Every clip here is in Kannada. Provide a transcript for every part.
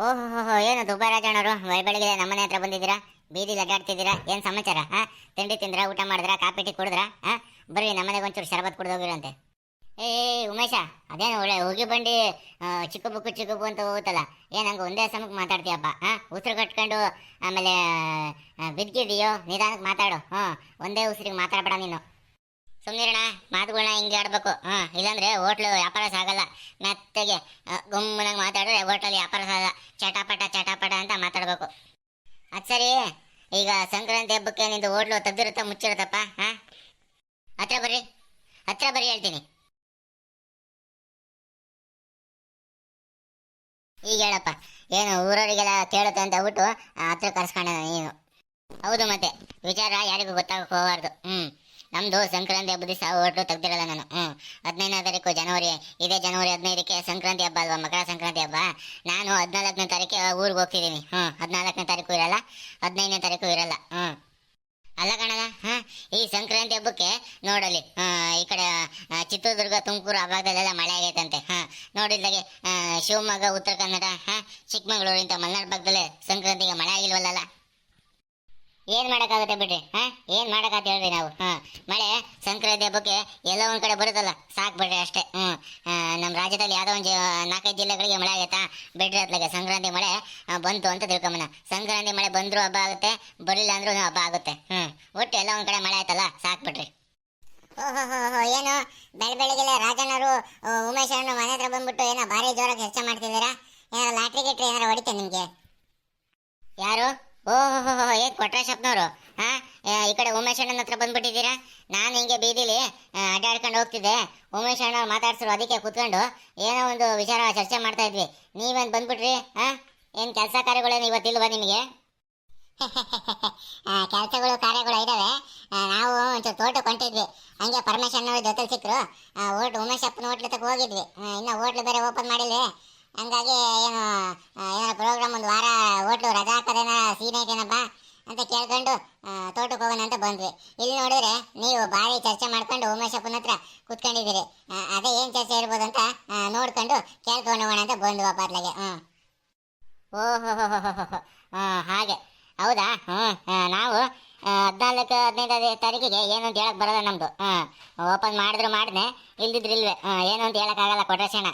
ಓಹೋ, ಏನು ದುಬ್ಬರಾಜಣ್ಣವರು ಬೆಳಗ್ಗೆ ನಮ್ಮನೆ ಹತ್ರ ಬಂದಿದ್ದೀರಾ? ಬೀದಿಲಿ ಅಡ್ಡಾಡ್ತಿದ್ದೀರಾ? ಏನು ಸಮಾಚಾರ? ತಿಂಡಿ ತಿಂದ್ರಾ? ಊಟ ಮಾಡಿದ್ರಾ? ಕಾಪಿ ಟೀ ಕುಡಿದ್ರಾ? ಬರ್ರಿ ನಮ್ಮನೆಗೆ ಒಂಚೂರು ಶರಬತ್ ಕುಡ್ದೋಗಿರಂತೆ. ಏ ಉಮೇಶ, ಅದೇನು ಒಳ್ಳೆ ಹೋಗಿ ಬಂಡಿ ಚಿಕ್ಕ ಬುಕ್ಕು ಅಂತ ಹೋಗುತ್ತಲ್ಲ, ಏನು ಹಂಗೆ ಒಂದೇ ಸಮಕ್ಕೆ ಮಾತಾಡ್ತೀಯಪ್ಪ? ಉಸಿರು ಕಟ್ಕೊಂಡು ಆಮೇಲೆ ಬಿದ್ದಿದೆಯೋ? ನಿಧಾನಕ್ಕೆ ಮಾತಾಡು. ಒಂದೇ ಉಸಿರಿಗೆ ಮಾತಾಡಬೇಡ ನೀನು. ಸುಮ್ಮನಿರೋಣ, ಮಾತುಗಳನ್ನ ಹಿಂಗೆ ಆಡ್ಬೇಕು. ಇಲ್ಲಾಂದ್ರೆ ಹೋಟ್ಲು ವ್ಯಾಪಾರ ಸಾಗಲ್ಲ. ಮೆತ್ತಗೆ ಗುಮ್ಮನಾಗಿ ಮಾತಾಡಿದ್ರೆ ಹೋಟ್ಲಲ್ಲಿ ವ್ಯಾಪಾರ ಸಾಗಲ್ಲ. ಚಟಾಪಟ ಅಂತ ಮಾತಾಡ್ಬೇಕು. ಅದು ಸರಿ, ಈಗ ಸಂಕ್ರಾಂತಿ ಹಬ್ಬಕ್ಕೆ ನಿಂದು ಹೋಟ್ಲು ತೆಗ್ದಿರುತ್ತಾ ಮುಚ್ಚಿರುತ್ತಪ್ಪ? ಹತ್ರ ಬರ್ರಿ ಹೇಳ್ತೀನಿ. ಈಗ ಹೇಳಪ್ಪ, ಏನು ಊರವರಿಗೆಲ್ಲ ಕೇಳುತ್ತೆ ಅಂತ ಹೇಳ್ಬಿಟ್ಟು ಹತ್ರ ಕರ್ಸ್ಕೊಂಡ ನೀನು? ಹೌದು, ಮತ್ತೆ ವಿಚಾರ ಯಾರಿಗೂ ಗೊತ್ತಾಗಕ್ಕೆ ಹೋಗಬಾರ್ದು. ನಮ್ದು ಸಂಕ್ರಾಂತಿ ಹಬ್ಬದ ದಿವಸ ಹೋಟ್ಲು ತೆಗ್ದಿರಲ್ಲ ನಾನು. 15ನೇ ತಾರೀಕು ಜನವರಿ, ಇದೇ ಜನವರಿ 15ಕ್ಕೆ ಸಂಕ್ರಾಂತಿ ಹಬ್ಬ ಅಲ್ವಾ, ಮಕರ ಸಂಕ್ರಾಂತಿ ಹಬ್ಬ. ನಾನು 14ನೇ ತಾರೀಕು ಊರಿಗೆ ಹೋಗ್ತಿದ್ದೀನಿ. 14ನೇ ತಾರೀಕು ಇರಲ್ಲ, 15ನೇ ತಾರೀಕು ಇರಲ್ಲ. ಅಲ್ಲ ಕಣಲ್ಲ, ಈ ಸಂಕ್ರಾಂತಿ ಹಬ್ಬಕ್ಕೆ ನೋಡಲಿ ಈ ಕಡೆ ಚಿತ್ರದುರ್ಗ, ತುಮಕೂರು ಆ ಭಾಗದಲ್ಲೆಲ್ಲ ಮಳೆ ಆಗೈತಂತೆ. ನೋಡಿದ್ದಾಗೆ ಶಿವಮೊಗ್ಗ, ಉತ್ತರ ಕನ್ನಡ, ಚಿಕ್ಕಮಗಳೂರು ಇಂಥ ಮಲೆನಾಡು ಭಾಗದಲ್ಲೇ ಸಂಕ್ರಾಂತಿಗೆ ಮಳೆ ಆಗಿಲ್ವಲ್ಲ. ಏನ್ ಮಾಡಕ್ಕಾಗುತ್ತೆ ಬಿಡ್ರಿ. ಏನ್ ಮಾಡಕ್ಕಾಗತ್ತೆ ಹೇಳ್ರಿ ನಾವು? ಮಳೆ ಸಂಕ್ರಾಂತಿ ಹಬ್ಬಕ್ಕೆ ಎಲ್ಲೋ ಒಂದ್ ಕಡೆ ಬರುತ್ತಲ್ಲ, ಸಾಕ್ ಬಿಡ್ರಿ ಅಷ್ಟೇ. ನಮ್ಮ ರಾಜ್ಯದಲ್ಲಿ ಯಾವ್ದೋ ಒಂದು 4-5 ಜಿಲ್ಲೆಗಳಿಗೆ ಮಳೆ ಆಗೈತಾ? ಬಿಡ್ರಿ ಅತ್ಲಾಗೆ ಸಂಕ್ರಾಂತಿ ಮಳೆ ಬಂತು ಅಂತ ತಿಳ್ಕೊಂಬನ. ಸಂಕ್ರಾಂತಿ ಮಳೆ ಬಂದ್ರು ಹಬ್ಬ ಆಗುತ್ತೆ, ಬರಲಿಲ್ಲ ಅಂದ್ರೂ ಹಬ್ಬ ಆಗುತ್ತೆ. ಒಟ್ಟು ಎಲ್ಲ ಒಂದ್ ಕಡೆ ಮಳೆ ಆಯ್ತಲ್ಲ, ಸಾಕ್ ಬಿಡ್ರಿ. ಓಹೋ, ಏನು ಬೆಳಗ್ಗೆಲ್ಲ ರಾಜಣ್ಣವರು ಉಮೇಶ್ ಅಣ್ಣ ಮನೆ ಹತ್ರ ಬಂದ್ಬಿಟ್ಟು ಏನೋ ಭಾರಿ ಜೋರಾಗಿ ಚರ್ಚೆ ಮಾಡ್ತಿದ್ದೀರಾ? ಏನಾರ ಲಾಟ್ರಿ ಗಿಟ್ರಿ ಏನಾರ ಹೊಡಿತೆ ನಿಮ್ಗೆ? ಯಾರು? ಓಹೋ, ಏನ್ ಕೊಟ್ರೇಶಪ್ಪನವರು? ಈ ಕಡೆ ಉಮೇಶ್ ಅಣ್ಣನ ಹತ್ರ ಬಂದ್ಬಿಟ್ಟಿದ್ದೀರಾ? ನಾನು ಹಿಂಗೆ ಬೀದಿಲಿ ಅಡ್ಡಾಡ್ಕೊಂಡು ಹೋಗ್ತಿದ್ದೆ, ಉಮೇಶ್ ಅಣ್ಣ ಮಾತಾಡ್ಸಿರು, ಅದಕ್ಕೆ ಕುತ್ಕೊಂಡು ಏನೋ ಒಂದು ವಿಚಾರ ಚರ್ಚೆ ಮಾಡ್ತಾ ಇದ್ವಿ. ನೀವೇನು ಬಂದ್ಬಿಟ್ರಿ? ಏನು ಕೆಲಸ ಕಾರ್ಯಗಳೇನು ಇವತ್ತಿಲ್ವಾ ನಿಮಗೆ? ಕೆಲಸಗಳು ಕಾರ್ಯಗಳು ಇದ್ದಾವೆ. ನಾವು ಒಂಚೂರು ತೋಟಕ್ಕೆ ಹೊಂಟಿದ್ವಿ, ಹಂಗೆ ಪರಮೇಶ್ ಅವ್ರ ಜೊತೆ ಸಿಕ್ಕರು. ಉಮೇಶ್ ಅಪ್ಪನ ಹೋಟ್ಲು ತಕ್ಕ ಹೋಗಿದ್ವಿ. ಇನ್ನು ಹೋಟ್ಲು ಬೇರೆ ಓಪನ್ ಮಾಡಿಲ್ವಿ, ಹಂಗಾಗಿ ಏನೋ ಪ್ರೋಗ್ರಾಮ್ ಒಂದು ವಾರ ಹೋಟ್ಲು ರಜಾ ಹಾಕೋದೇನ ಸೀನ್ ಐತೇನಪ್ಪ ಅಂತ ಕೇಳ್ಕೊಂಡು ತೋಟಕ್ಕೆ ಹೋಗೋಣ ಅಂತ ಬಂದ್ವಿ. ಇಲ್ಲಿ ನೋಡಿದ್ರೆ ನೀವು ಭಾರಿ ಚರ್ಚೆ ಮಾಡ್ಕೊಂಡು ಉಮೇಶ್ ಅಪ್ಪನ ಹತ್ರ ಕುತ್ಕೊಂಡಿದ್ದೀರಿ. ಅದೇ ಏನು ಚರ್ಚೆ ಇರ್ಬೋದು ಅಂತ ನೋಡ್ಕೊಂಡು ಕೇಳ್ಕೊಂಡು ಹೋಗೋಣ ಅಂತ ಬಂದ್ವಪ್ಪ ಅತ್ಲಾಗೆ. ಓಹೋ, ಹಾಗೆ ಹೌದಾ? ನಾವು 14-15ನೇ ತಾರೀಕಿಗೆ ಏನು ಅಂತ ಹೇಳಕ್ ಬರೋದ ನಮ್ದು. ಓಪನ್ ಮಾಡಿದ್ರು ಮಾಡಿದ್ನೆ, ಇಲ್ದಿದ್ರು ಇಲ್ವೇ. ಏನು ಅಂತ ಹೇಳಕ್ಕಾಗಲ್ಲ ಕೊಟ್ರೇಶಣ್ಣ.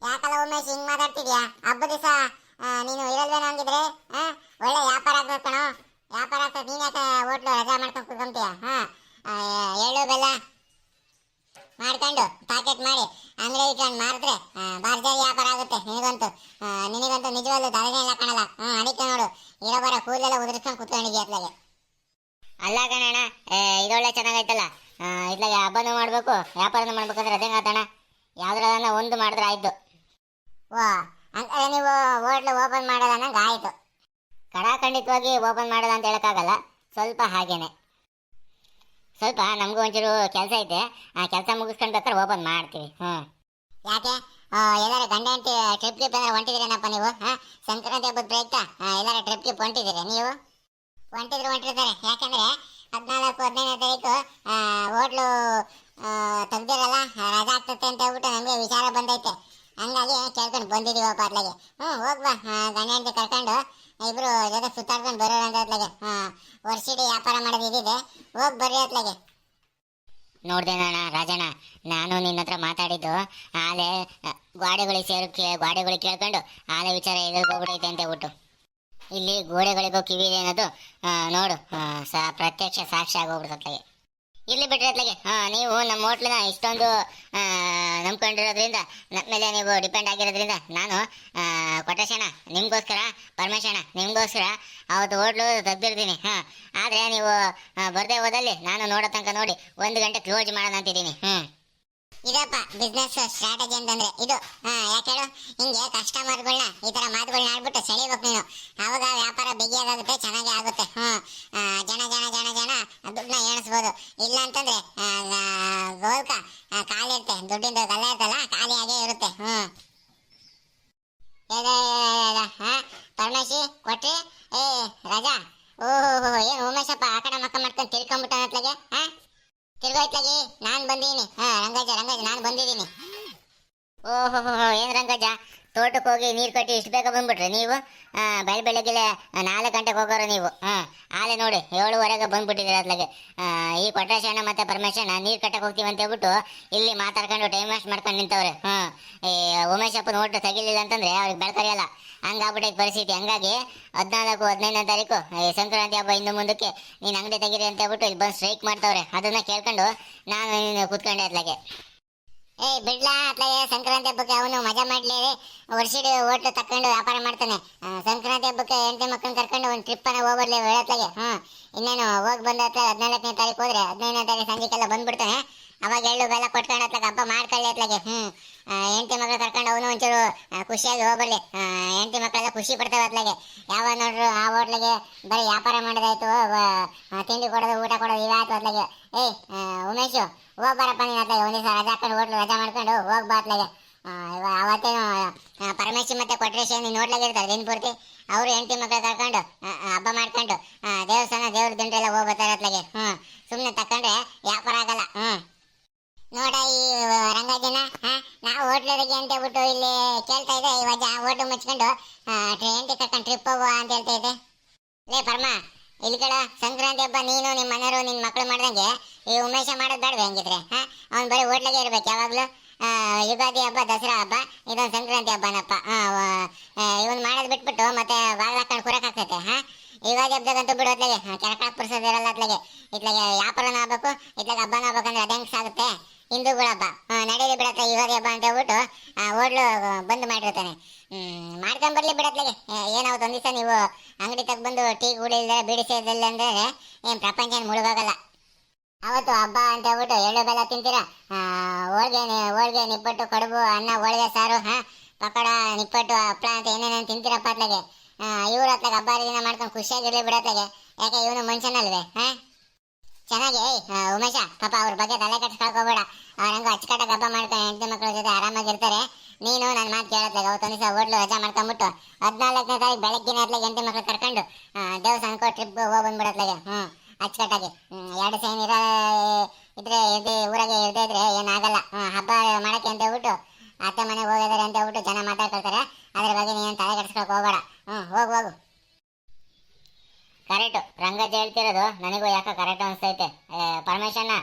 ಯಾಕಲ್ಲ ಉಮೇಶ್ ಹಿಂಗ್ ಮಾತಾಡ್ತಿದ್ಯಾ? ಹಬ್ಬ ದಿವಸ ನೀನು ಇರಲ್ವೇನೋ ಹಂಗಿದ್ರೆ? ಒಳ್ಳೆ ವ್ಯಾಪಾರ ಆಗ್ಬೇಕು ಕಣೋ. ವ್ಯಾಪಾರ ಆಗ್ತದೆ, ನೀನ್ ಯಾಕೆ ಹೋಟ್ಲು ರಜಾ ಮಾಡ್ಕೊಂಡು ಕುತ್ಕೊಂತೀಯ? ಎಳ್ಳು ಬೆಲ್ಲ ಮಾಡ್ಕೊಂಡು ಪ್ಯಾಕೆಟ್ ಮಾಡಿ ಅಂಗಡಿ ಇಟ್ಕೊಂಡು ಮಾರಿದ್ರೆ ಭರ್ಜರಿ ವ್ಯಾಪಾರ ಆಗುತ್ತೆ ನಿನಗಂತೂ ನಿಜವಲ್ಲೂ ತಲೆನೇ ಇಲ್ಲ ಕಾಣಲ್ಲ. ಅದಕ್ಕೆ ನೋಡು, ಇರೋ ಕೂದಲೆಲ್ಲ ಉದುರಿಸ್ಕೊಂಡು ಕುತ್ಕೊಂಡಿದ್ಯಾ ಅತ್ಲಾಗೆ. ಅಲ್ಲ ಕಣಣ್ಣ, ಇದೊಳ್ಳೆ ಚೆನ್ನಾಗೈತಲ್ಲ. ಇತ್ಲಾಗೆ ಹಬ್ಬನೂ ಮಾಡ್ಬೇಕು, ವ್ಯಾಪಾರನೂ ಮಾಡ್ಬೇಕಂದ್ರೆ ಅದೇ ಆತಣ್ಣ. ಯಾವ್ದ್ರನ್ನ ಒಂದು ಮಾಡಿದ್ರೆ ಆಯ್ತು. ಅಂತ ನೀವು ಹೋಟ್ಲು ಓಪನ್ ಮಾಡೋದ ನಂಗೆ ಆಯ್ತು. ಖಂಡಿತವಾಗಿ ಓಪನ್ ಮಾಡೋದ ಅಂತ ಹೇಳಕ್ಕಾಗಲ್ಲ, ಸ್ವಲ್ಪ ಹಾಗೇನೆ. ಸ್ವಲ್ಪ ನಮಗೂ ಒಂಚೂರು ಕೆಲಸ ಐತೆ, ಆ ಕೆಲಸ ಮುಗಿಸ್ಕೊಂಡು ಬೇಕಾದ್ರೆ ಓಪನ್ ಮಾಡ್ತೀವಿ. ಯಾಕೆ ಎಲ್ಲಾರ ಗಂಡ ಹೆಂಡತಿ ಟ್ರಿಪ್ ಗಿಪ್ ಏನಾರು ಹೊಂಟಿದ್ದೀರೇನಪ್ಪ ನೀವು? ಸಂಕ್ರಾಂತಿ ಹಬ್ಬದ ಪ್ರಯುಕ್ತ ಎಲ್ಲಾರ ಟ್ರಿಪ್ ಗಿಪ್ ಹೊಂಟಿದ್ದೀರಾ ನೀವು? ಹೊಂಟಿರ್ತಾರೆ. ಯಾಕಂದ್ರೆ 14-15ನೇ ತಾರೀಕು ಹೋಟ್ಲು ತೆಗ್ದಿರಲ್ಲ, ರಜಾ ಆಗ್ತತೆ ಅಂತ ಹೇಳ್ಬಿಟ್ಟು ನಮಗೆ ವಿಚಾರ ಬಂದೈತೆ. ಹಂಗಾಗಿ ಕೇಳ್ಕೊಂಡು ಬಂದಿದ್ದೀವಪ್ಪ ಅತ್ಲಾಗೆ. ಹೋಗ್ಬಾ, ಗಂಡ ಹೆಂಡತಿ ಕರ್ಕೊಂಡು ಇಬ್ರು ಜೊತೆ ಸುತ್ತಾಡ್ಕೊಂಡು ಬರೋಣ ಅಂತ ಅತ್ಲಾಗೆ. ವರ್ಷಿಡೀ ವ್ಯಾಪಾರ ಮಾಡೋದು ಇದಿದೆ, ಹೋಗಿ ಬರ್ರಿ ಅತ್ಲಾಗೆ. ನೋಡ್ದೇನಣ್ಣ ರಾಜಣ್ಣ, ನಾನು ನಿನ್ನ ಹತ್ರ ಮಾತಾಡಿದ್ದು ಆಲೆ ಗೋಡೆಗಳಿಗೆ ಕೇಳ್ಕೊಂಡು ಆಲೆ ವಿಚಾರ ಎದುರ್ಗೋಗ್ಬಿಡೈತೆ ಅಂತ ಹೇಳ್ಬಿಟ್ಟು. ಇಲ್ಲಿ ಗೋಡೆಗಳಿಗೂ ಕಿವಿ ಇದೆ ಅನ್ನೋದು ನೋಡು, ಪ್ರತ್ಯಕ್ಷ ಸಾಕ್ಷಿ ಆಗೋಗ್ಬಿಡ್ತತ್ಲಾಗೆ. ಇಲ್ಲಿ ಬಿಟ್ರೆ ಅತ್ಲಾಗೆ, ನೀವು ನಮ್ಮ ಹೋಟ್ಲನ್ನ ಇಷ್ಟೊಂದು ನಂಬ್ಕೊಂಡಿರೋದ್ರಿಂದ, ನಮ್ಮ ಮೇಲೆ ನೀವು ಡಿಪೆಂಡ್ ಆಗಿರೋದ್ರಿಂದ, ನಾನು ಕೊಟೇಶಣ್ಣ ನಿಮ್ಗೋಸ್ಕರ, ಪರಮೇಶಣ್ಣ ನಿಮ್ಗೋಸ್ಕರ ಅವತ್ತು ಹೋಟ್ಲು ತೆಗ್ದಿರ್ತೀನಿ. ಆದರೆ ನೀವು ಬರ್ದೇ ಹೋದಲ್ಲಿ ನಾನು ನೋಡೋ ತನಕ ನೋಡಿ 1 ಗಂಟೆ ಕ್ಲೋಸ್ ಮಾಡೋಣ ಅಂತಿದ್ದೀನಿ. ಇದಪ್ಪ ಬಿಸ್ನೆಸ್ ಸ್ಟ್ರಾಟಜಿ ಅಂತಂದ್ರೆ ಇದು. ಯಾಕೆ ಹೇಳು, ಹಿಂಗೆ ಕಸ್ಟಮರ್ಗಳನ್ನ ಈ ತರ ಮಾತುಗಳನ್ನ ಆಡ್ಬಿಟ್ಟು ಸೆಳಿಬೇಕು ನೀನು. ಆವಾಗ ವ್ಯಾಪಾರ ಬಿಗಿಯಾಗುತ್ತೆ, ಚೆನ್ನಾಗಿ ಆಗುತ್ತೆ. ಜನ ದುಡ್ಡನ್ನ ಎಣಿಸ್ಬೋದು. ಇಲ್ಲ ಅಂತಂದ್ರೆ ಗೋಲ್ಕ ಖಾಲಿ ಇರುತ್ತೆ, ದುಡ್ಡಿಂದ ಗಲ್ಲ ಇರ್ತಲ್ಲ, ಖಾಲಿಯಾಗೇ ಇರುತ್ತೆ. ಪರಮೇಶಿ ಕೊಟ್ರಿ? ರಾಜಾ, ಓಹೋ, ಏನು ಉಮೇಶಪ್ಪ ಆ ಕಡೆ ಮಕ್ಕ ಮಾಡ್ಕೊಂಡು ತಿಳ್ಕೊಂಬಿಟ್ಟಾನತ್ಲಾಗೆ. ತಿರ್ಗೋಯ್ತ್ಲಾಗಿ ನಾನು ಬಂದೀನಿ. ರಂಗಜ್ಜ ನಾನು ಬಂದಿದ್ದೀನಿ. ಓಹೋ, ಏನು ರಂಗಜ್ಜ, ತೋಟಕ್ಕೆ ಹೋಗಿ ನೀರು ಕಟ್ಟಿ ಇಷ್ಟು ಬೇಗ ಬಂದ್ಬಿಟ್ರೆ ನೀವು ಬೆಳಗ್ಗೆ 4 ಗಂಟೆಗೆ ಹೋಗೋರು ನೀವು. ಆಲೆ ನೋಡಿ 7:15 ಬಂದ್ಬಿಟ್ಟಿದ್ದೀರ ಅತ್ಲಾಗೆ. ಈ ಕೊಟ್ರೇಶಣ್ಣ ಮತ್ತೆ ಪರಮೇಶಣ್ಣ ನೀರು ಕಟ್ಟಕ್ಕೆ ಹೋಗ್ತೀವಿ ಅಂತ ಹೇಳ್ಬಿಟ್ಟು ಇಲ್ಲಿ ಮಾತಾಡ್ಕೊಂಡು ಟೈಮ್ ವೇಸ್ಟ್ ಮಾಡ್ಕೊಂಡು ನಿಂತವ್ರೆ. ಈ ಉಮೇಶ್ ಅಪ್ಪನ ಓಟು ತೆಗಿಲಿಲ್ಲ ಅಂತಂದ್ರೆ ಅವ್ರಿಗೆ ಬೆಳ್ಕರಿಯಲ್ಲ, ಹಂಗಾಗ್ಬಿಟ್ಟೈತೆ ಪರಿಸ್ಥಿತಿ. ಹಂಗಾಗಿ 14, 15ನೇ ತಾರೀಕು ಈ ಸಂಕ್ರಾಂತಿ ಹಬ್ಬ ಇನ್ನು ಮುಂದಕ್ಕೆ ನೀನು ಅಂಗಡಿ ತೆಗೀರಿ ಅಂತ ಹೇಳ್ಬಿಟ್ಟು ಇಲ್ಲಿ ಬಂದು ಸ್ಟ್ರೈಕ್ ಮಾಡ್ತವ್ರೆ. ಅದನ್ನ ಕೇಳ್ಕೊಂಡು ನಾನು ಕೂತ್ಕೊಂಡೆ ಅತ್ಲಾಗೆ. ಬಿಡ್ಲಾ ಅತ್ಲಾಗೆ, ಸಂಕ್ರಾಂತಿ ಹಬ್ಬಕ್ಕೆ ಅವನು ಮಜಾ ಮಾಡ್ಲಿ, ವರ್ಷಿಡಿ ಹೋಟ್ಲು ತಕೊಂಡು ವ್ಯಾಪಾರ ಮಾಡ್ತಾನೆ. ಸಂಕ್ರಾಂತಿ ಹಬ್ಬಕ್ಕೆ ಹೆಂಡತಿ ಮಕ್ಕಳನ್ನ ಕರ್ಕೊಂಡು ಒಂದು ಟ್ರಿಪ್ ಅನ್ನ ಹೋಗ್ಬರ್ಲಿ ಹೇಳತ್ಲಾಗೆ. ಇನ್ನೇನು ಹೋಗಿ ಬಂದ 14ನೇ ತಾರೀಕು ಹೋದ್ರೆ 15ನೇ ತಾರೀಕು ಸಂಜೆಗೆಲ್ಲ ಬಂದ್ಬಿಡ್ತಾನೆ. ಅವಾಗ ಎಳ್ಳು ಬೆಲ್ಲ ಕೊಟ್ಕೊಂಡು ಅತ್ಲಾಗ ಹಬ್ಬ ಮಾಡ್ಕೊಳ್ಳಿ ಅತ್ಲಾಗೆ. ಹೆಂಡತಿ ಮಕ್ಳು ಕರ್ಕೊಂಡು ಅವನು ಒಂಚೂರು ಖುಷಿಯಾಗಿ ಹೋಗ್ಬರ್ಲಿ. ಹೆಂಡತಿ ಮಕ್ಕಳೆಲ್ಲ ಖುಷಿ ಪಡ್ತಾವೆ ಅತ್ಲಾಗೆ. ಯಾವಾಗ ನೋಡ್ರು ಆ ಹೋಟ್ಲಿಗೆ ಬರೀ ವ್ಯಾಪಾರ ಮಾಡೋದಾಯ್ತು, ತಿಂಡಿ ಕೊಡೋದು ಊಟ ಕೊಡೋದು ಇವಾಯ್ತು ಅತ್ಲಾಗೆ. ಉಮೇಶು ಹೋಗ್ಬಾರಪ್ಪ ನೀನು ಅತ್ಲಾಗೆ, ಒಂದ್ ದಿವಸ ರಜಾ ಹಾಕೊಂಡು ಹೋಟ್ಲು ರಜಾ ಮಾಡ್ಕೊಂಡು ಹೋಗ್ಬಾ ಅತ್ಲಾಗೆ. ಅವತ್ತೇನು ಪರಮೇಶಿ ಮತ್ತೆ ಕೊಟ್ರೇಶ ನೀನು ನೋಡ್ಲಾಗಿರ್ತಾರೆ ದಿನ ಪೂರ್ತಿ. ಅವರು ಹೆಂಡತಿ ಮಕ್ಕಳು ಕರ್ಕೊಂಡು ಹಬ್ಬ ಮಾಡ್ಕೊಂಡು ದೇವಸ್ಥಾನ ದೇವ್ರ ದಿಂಡ್ರೆಲ್ಲ ಹೋಗ್ಬರ್ತಾರೆ ಅತ್ಲಾಗೆ. ಸುಮ್ಮನೆ ತಕೊಂಡ್ರೆ ವ್ಯಾಪಾರ ಆಗಲ್ಲ. ನೋಡ ಈ ರಂಗಜ್ಜನ ನಾವು ಹೋಟ್ಲರಿಗೆ ಅಂತ ಹೇಳ್ಬಿಟ್ಟು ಇಲ್ಲಿ ಕೇಳ್ತಾ ಇದೆ. ಇವಾಗ ಹೋಟ್ಲು ಮುಚ್ಕೊಂಡು ಹೆಂಡತಿ ಕರ್ಕೊಂಡು ಟ್ರಿಪ್ ಹೋಗುವ ಅಂತ ಹೇಳ್ತಾ ಇದೆ. ಲೇ ಪರಮ, ಇಲ್ಲಿ ಕಡ ಸಂಕ್ರಾಂತಿ ಹಬ್ಬ ನೀನು ನಿಮ್ಮ ಮನೆಯವರು ನಿನ್ನ ಮಕ್ಕಳು ಮಾಡ್ದಂಗೆ ಈ ಉಮೇಶ ಮಾಡೋದು ಬೇಡವೆ ಹೆಂಗಿದ್ರೆ? ಅವ್ನು ಬರೀ ಹೋಟ್ಲಿಗೆ ಇರ್ಬೇಕು ಯಾವಾಗಲೂ. ಯುಗಾದಿ ಹಬ್ಬ, ದಸರಾ ಹಬ್ಬ, ಇದೊಂದು ಸಂಕ್ರಾಂತಿ ಹಬ್ಬನಪ್ಪ. ಇವನು ಮಾಡೋದು ಬಿಟ್ಬಿಟ್ಟು ಮತ್ತೆ ಬಾಗಿಲು ಹಾಕೊಂಡು ಕೂರಕ್ಕಾಗ್ತೈತೆ? ಯುಗಾದಿ ಹಬ್ಬದಾಗಂತೂ ಬಿಡು ಅತ್ಲಾಗೆ ಕೆಳಕಾಕ್ ಪುರ್ಸೋದಿರಲ್ಲ ಅತ್ಲಾಗೆ. ಇತ್ಲಾಗೆ ವ್ಯಾಪಾರನ ಆಗ್ಬೇಕು, ಇತ್ಲಾಗೆ ಹಬ್ಬನ ಆಗ್ಬೇಕಂದ್ರೆ ಅದು ಹೆಂಗೆ ಸಾಗುತ್ತೆ? ಹಿಂದೂಗಳ ಹಬ್ಬ ನಡೆಯಲಿ ಬಿಡತ್ತೆ ಯುಗಾದಿ ಹಬ್ಬ ಅಂತ ಹೇಳ್ಬಿಟ್ಟು ಹೋಟ್ಲು ಬಂದ್ ಮಾಡಿರ್ತಾನೆ. ಮಾಡ್ಕೊಂಬರ್ಲಿ ಬಿಡತ್ಲಾಗೆ. ಏನಾವತ್ತು ಒಂದ್ ದಿವಸ ನೀವು ಅಂಗಡಿ ತಗೊಂಡ್ಬಂದು ಟೀ ಕುಡಿಲ್ದೆ ಬೀಡಿ ಸೇದಿಲ್ಲ ಅಂದ್ರೆ ಏನು ಪ್ರಪಂಚ ಮುಳುಗೋಗಲ್ಲ. ಅವತ್ತು ಹಬ್ಬ ಅಂತ ಹೇಳ್ಬಿಟ್ಟು ಎಳ್ಳು ಬೆಲ್ಲ ತಿಂತೀರಾ, ಹೋಳ್ಗೆ ನಿಪ್ಪಟ್ಟು ಕಡುಬು ಅನ್ನ ಹೋಳಿಗೆ ಸಾರು ಪಕೋಡ ನಿಪ್ಪಟ್ಟು ಹಪ್ಪಳ ಅಂತ ಏನೇನೇನು ತಿಂತೀರಪ್ಪ ಅತ್ಲಾಗೆ. ಇವ್ರು ಅತ್ಲಾಗ ಹಬ್ಬ ಹರಿದಿನ ಮಾಡ್ಕೊಂಡು ಖುಷಿಯಾಗಿರ್ಲಿ ಬಿಡತ್ಲಾಗೆ. ಯಾಕೆ ಇವನು ಮನುಷ್ಯನಲ್ವೇ? ಚೆನ್ನಾಗಿ ಉಮೇಶ ಪಾಪ ಅವ್ರ ಬಗ್ಗೆ ತಲೆ ಕಟ್ಸ್ಕೊಳ್ಕೋಬೇಡ. ಅವ್ರ ಹಂಗ ಅಚ್ಚುಕಟ್ಟಾಗಿ ಹಬ್ಬ ಮಾಡ್ಕೊಂಡು ಹೆಂಡತಿ ಮಕ್ಕಳ ಜೊತೆ ಆರಾಮಾಗಿರ್ತಾರೆ. ನೀನು ನನ್ನ ಮಾತು ಕೇಳತ್ಲಾಗ ಅವತ್ತೊಂದು ದಿವಸ ಹೋಟ್ಲು ರಜಾ ಮಾಡ್ಕೊಂಡ್ಬಿಟ್ಟು 14ನೇ ತಾರೀಕು ಬೆಳಗ್ಗಿನ ಅತ್ಲಾಗ ಹೆಂಡತಿ ಮಕ್ಕಳು ಕರ್ಕೊಂಡು ದೇವಸ್ಥಾನಕ್ಕೋ ಟ್ರಿಪ್ ಹೋಗಿ ಬಂದ್ಬಿಡತ್ಲಾಗೆ. ಅಚ್ಚುಕಟ್ಟಾಗಿ 2 ಸೈನ್ ಇದ್ರೆ ಊರಾಗೆ ಇರದೇ ಇದ್ರೆ ಏನಾಗಲ್ಲ. ಹಬ್ಬ ಮಾಡಕ್ಕೆ ಅಂತ ಹೇಳ್ಬಿಟ್ಟು ಅತ್ತೆ ಮನೆಗೆ ಹೋಗಿದ್ದಾರೆ ಅಂತ ಹೇಳ್ಬಿಟ್ಟು ಜನ ಮಾತಾಡ್ಕೊಳ್ತಾರೆ. ಅದ್ರ ಬಗ್ಗೆ ನೀನು ತಲೆ ಕಟ್ಸ್ಕೊಳಕ್ ಹೋಗ್ಬೇಡ. ಹೋಗು. ಕರೆಕ್ಟು ರಂಗಜ್ಜ ಹೇಳ್ತಿರೋದು ನನಗೂ ಯಾಕೆ ಕರೆಕ್ಟ್ ಅನಿಸ್ತೈತೆ. ಪರಮೇಶಣ್ಣ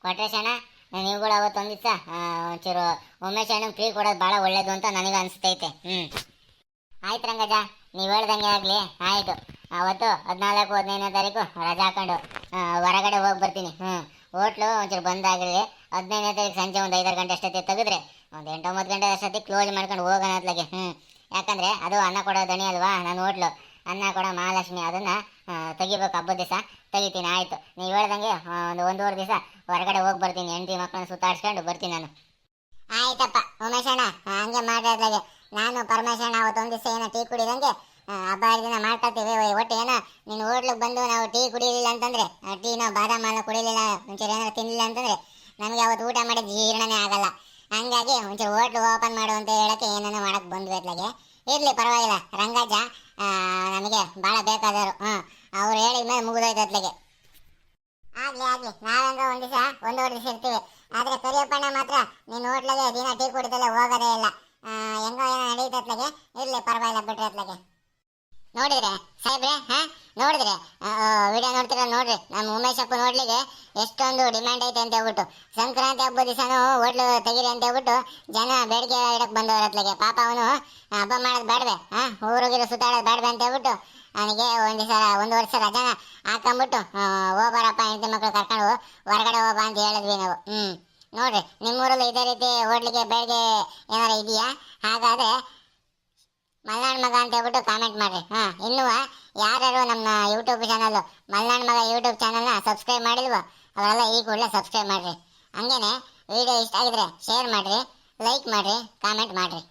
ಕೊಟ್ರೇಶಣ್ಣ ನೀವುಗಳು ಅವತ್ತೊಂದು ದಿವಸ ಒಂಚೂರು ಉಮೇಶ್ ಅಣ್ಣಂಗೆ ಫ್ರೀ ಕೊಡೋದು ಭಾಳ ಒಳ್ಳೇದು ಅಂತ ನನಗೆ ಅನಿಸ್ತೈತೆ. ಆಯ್ತು ರಂಗಜ್ಜ, ನೀವು ಹೇಳ್ದಂಗೆ ಆಗಲಿ. ಆಯಿತು, ಅವತ್ತು 14, 15ನೇ ತಾರೀಕು ರಜಾ ಹಾಕೊಂಡು ಹೊರಗಡೆ ಹೋಗಿ ಬರ್ತೀನಿ. ಹೋಟ್ಲು ಒಂಚೂರು ಬಂದಾಗಲಿ. 15ನೇ ತಾರೀಕು ಸಂಜೆ ಒಂದು 5-6 ಗಂಟೆ ಅಷ್ಟೊತ್ತಿಗೆ ತೆಗೆದ್ರೆ ಒಂದು 8-9 ಗಂಟೆ ಅಷ್ಟೊತ್ತಿಗೆ ಕ್ಲೋಸ್ ಮಾಡ್ಕೊಂಡು ಹೋಗೋಣ ಅತ್ಲಾಗೆ. ಯಾಕಂದರೆ ಅದು ಅನ್ನ ಕೊಡೋ ದಣಿ ಅಲ್ವಾ ನನ್ನ ಹೋಟ್ಲು. ಅನ್ನ ಕೊಡೋ ಮಹಾಲಕ್ಷ್ಮಿ, ಅದನ್ನು ತೆಗಿಬೇಕು ಹಬ್ಬದ ದಿವಸ ತೆಗಿತೀನಿ. ಆಯಿತು, ನೀವು ಹೇಳ್ದಂಗೆ ಒಂದೂವರೆ ದಿವಸ ಹೊರಗಡೆ ಹೋಗಿ ಬರ್ತೀನಿ. ಹೆಂಡತಿ ಮಕ್ಕಳನ್ನ ಸುತ್ತಾಡ್ಸ್ಕೊಂಡು ಬರ್ತೀನಿ ನಾನು. ಆಯ್ತಪ್ಪ ಉಮೇಶಣ್ಣ, ಹಂಗೆ ಮಾಡಿದ್ಲಾಗೆ. ನಾನು ಪರಮೇಶಣ್ಣ ಅವತ್ತೊಂದು ದಿವಸ ಏನೋ ಟೀ ಕುಡಿದಂಗೆ ಹಬ್ಬ ಹರಿದಿನ ಮಾಡ್ಕೊಳ್ತೀವಿ. ಒಟ್ಟು ಏನೋ ನೀನು ಹೋಟ್ಲಿಗೆ ಬಂದು ನಾವು ಟೀ ಕುಡಿಲಿಲ್ಲ ಅಂತಂದರೆ, ಟೀನೋ ಬಾದಾಮ ಹಾಲು ಕುಡಿಲಿಲ್ಲ, ಒಂಚೂರು ಏನಾರು ತಿನ್ನಲಿಲ್ಲ ಅಂತಂದರೆ ನಮಗೆ ಅವತ್ತು ಊಟ ಮಾಡಿದ ಜೀರ್ಣನೇ ಆಗಲ್ಲ. ಹಂಗಾಗಿ ಒಂಚೂರು ಹೋಟ್ಲು ಓಪನ್ ಮಾಡು ಅಂತ ಹೇಳೋಕ್ಕೆ ಏನೇನೋ ಮಾಡೋಕ್ಕೆ ಬಂದ್ವಿ ಅತ್ಲಾಗೆ. ಇರಲಿ ಪರವಾಗಿಲ್ಲ, ರಂಗಜ್ಜ ನಮಗೆ ಭಾಳ ಬೇಕಾದವರು. ಅವ್ರು ಹೇಳಿದ ಮೇಲೆ ಮುಗಿದೋಯ್ತು ಅತ್ಲಾಗೆ. ಆಗ್ಲಿ ನಾವೆಂಗ ಒಂದ್ ದಿವಸ ಒಂದೂವರೆ ದಿವಸ ಇರ್ತೀವಿ. ಆದ್ರೆ ಕರಿಯಪ್ಪಣ್ಣ ಮಾತ್ರ ನೀನು ಹೋಟ್ಲಾಗೆ ದಿನ ಟೀ ಕುಡಿದಲ್ಲ ಹೋಗೋದೇ ಇಲ್ಲ. ಹೆಂಗೋ ಏನೋ ನಡೀತತ್ಲಾಗೆ. ಇರ್ಲಿ ಪರವಾಗಿಲ್ಲ ಬಿಟ್ರಿ ಅತ್ಲಾಗೆ. ನೋಡಿದ್ರೆ ಸಾಹೇಬ್ರೆ, ನೋಡಿದ್ರೆ ವಿಡಿಯೋ ನೋಡ್ತೀರ ನೋಡ್ರಿ, ನಮ್ಮ ಉಮೇಶ್ ಅಪ್ಪ ನೋಡ್ಲಿಗೆ ಎಷ್ಟೊಂದು ಡಿಮ್ಯಾಂಡ್ ಐತೆ ಅಂತ ಹೇಳ್ಬಿಟ್ಟು ಸಂಕ್ರಾಂತಿ ಹಬ್ಬದ ದಿವಸನೂ ಹೋಟ್ಲು ತೆಗೀರಿ ಅಂತ ಹೇಳ್ಬಿಟ್ಟು ಜನ ಬೇಡಿಕೆ ಇಡಕ್ಕೆ ಬಂದವ್ರ ಅತ್ಲಾಗೆ. ಪಾಪ ಅವನು ಹಬ್ಬ ಮಾಡೋದು ಬೇಡವೆ, ಊರಿಗಿರೋ ಸುತ್ತಾಡೋದು ಬೇಡವೆ ಅಂತ ಹೇಳ್ಬಿಟ್ಟು ಅವನಿಗೆ ಒಂದು ವರ್ಷ ರಜಾನ ಹಾಕೊಂಬಿಟ್ಟು ಹೋಗ್ಬಾರಪ್ಪ ಹೆಂಡತಿ ಮಕ್ಕಳು ಕರ್ಕೊಂಡು ಹೊರಗಡೆ ಹೋಗ್ಬಾ ಅಂತ ಹೇಳಿದ್ವಿ ನಾವು. ನೋಡ್ರಿ ನಿಮ್ಮೂರಲ್ಲಿ ಇದೇ ರೀತಿ ಹೋಟ್ಲಿಗೆ ಬೇಡಿಕೆ ಏನಾರು ಇದೆಯಾ? ಹಾಗಾದ್ರೆ ಮಲ್ನಾಡ್ ಮಗ ಅಂತ ಹೇಳ್ಬಿಟ್ಟು ಕಾಮೆಂಟ್ ಮಾಡ್ರಿ. ಇನ್ನೂ ಯಾರು ನಮ್ಮ ಯೂಟ್ಯೂಬ್ ಚಾನಲ್ ಮಲ್ನಾಡ್ ಮಗ ಯೂಟ್ಯೂಬ್ ಚಾನಲ್ನ ಸಬ್ಸ್ಕ್ರೈಬ್ ಮಾಡಿಲ್ವೋ ಅವರೆಲ್ಲ ಈ ಕೂಡಲೇ ಸಬ್ಸ್ಕ್ರೈಬ್ ಮಾಡ್ರಿ. ಹಂಗೇನೆ ವಿಡಿಯೋ ಇಷ್ಟ ಆಗಿದ್ರೆ ಶೇರ್ ಮಾಡ್ರಿ, ಲೈಕ್ ಮಾಡ್ರಿ, ಕಾಮೆಂಟ್ ಮಾಡ್ರಿ.